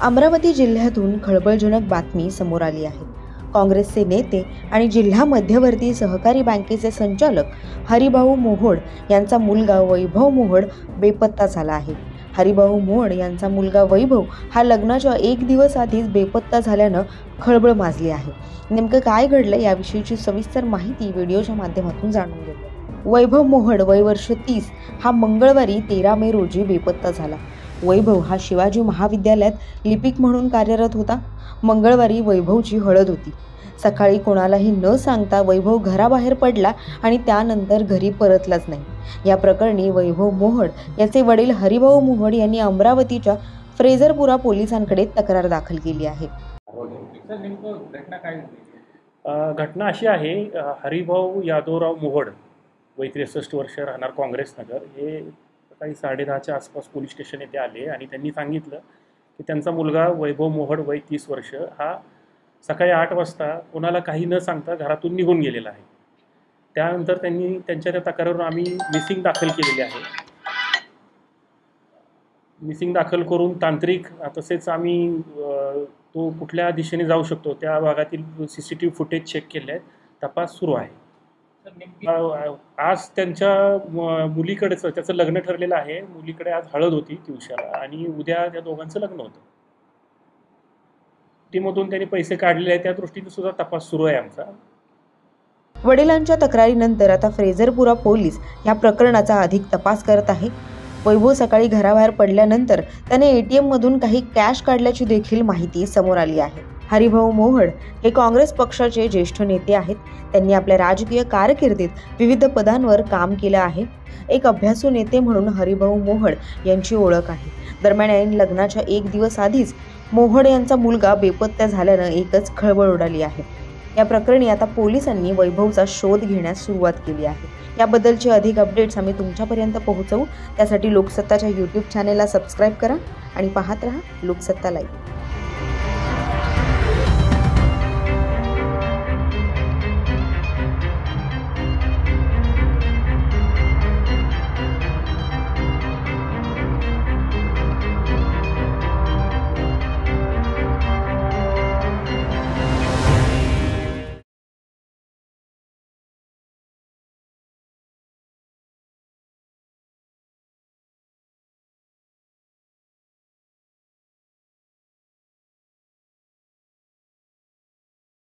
अमरावती जिल्ह्यातून खळबळजनक बातमी समोर आली आहे। काँग्रेसचे नेते आणि जिल्हा मध्यवर्ती सहकारी बँकेचे संचालक हरिभाऊ मोहोड यांचा मुलगा वैभव मोहोड बेपत्ता झाला आहे। हरिभाऊ मोहोड यांचा मुलगा वैभव हा लग्नाच्या एक दिवस आधीच बेपत्ता झाल्यानं खळबळ माजली आहे। नेमकं काय घडलं याविषयीची सविस्तर माहिती व्हिडिओच्या माध्यमातून जाणून घेऊ। वैभव मोहोड वय वर्ष 30 हा मंगळवारी 13 मे रोजी बेपत्ता झाला। वैभव हा शिवाजी महाविद्यालयात लिपिक म्हणून कार्यरत होता। मंगळवारी वैभवची हळद होती। सकाळी कोणालाही न सांगता वैभव घराबाहेर पडला आणि त्यानंतर घरी परतलाच नाही। या प्रकरणी वैभव मोहोड याचे वडील हरिभाऊ मोहोड यांनी अमरावतीच्या फ्रेझरपुरा पोलिसांकडे तक्रार दाखल केली आहे। घटना अशी आहे, हरिभाऊ यादवराव मोहोड वय 63 वर्ष, राहणार काँग्रेस नगर, हे सकाळी 10:30च्या आसपास पोलीस स्टेशन येथे आले आणि त्यांनी सांगितलं की त्यांचा मुलगा वैभव मोहोड वय 30 वर्ष हा सकाळी 8 वाजता कोणाला काही न सांगता घरातून निघून गेलेला आहे। त्यानंतर त्यांनी त्यांच्या त्या तक्रारीवर आम्ही मिसिंग दाखल केलेली आहे। मिसिंग दाखल करून तांत्रिक तसेच आम्ही तो कुठल्या दिशेने जाऊ शकतो त्या भागातील CCTV फुटेज चेक केले आहेत। तपास सुरू आहे। आज त्यांच्या मुलीकडेचं त्याचं लग्न ठरलेलं आहे। मुलीकडे आज हळद होती दिवसाला आणि उद्या त्या दोघांचं लग्न होतं। टीममधून त्यांनी पैसे काढलेले आहेत, त्या दृष्टीने सुद्धा तपास सुरू आहे आमचा। वडिलांच्या तक्रारीनंतर आता फ्रेझरपुरा पोलीस या प्रकरणाचा अधिक तपास करत आहे। वैभव सकाळी घराबाहेर पडल्यानंतर त्याने ATM मधून काही कॅश काढल्याची देखील माहिती समोर आली आहे। हरिभाऊ मोहोड हे काँग्रेस पक्षाचे ज्येष्ठ नेते आहेत। त्यांनी आपल्या राजकीय कारकिर्दीत विविध पदांवर काम केलं आहे। एक अभ्यासू नेते म्हणून हरिभाऊ मोहोड यांची ओळख आहे। दरम्यान ऐन लग्नाच्या एक दिवस आधीच मोहोड यांचा मुलगा बेपत्ता झाल्यानं एकच खळबळ उडाली आहे। या प्रकरणी आता पोलिसांनी वैभवचा शोध घेण्यास सुरुवात केली आहे। याबद्दलचे अधिक अपडेट्स आम्ही तुमच्यापर्यंत पोहोचवू। त्यासाठी लोकसत्ताच्या YouTube चॅनेलला सबस्क्राईब करा आणि पाहत रहा लोकसत्ता लाईव्ह।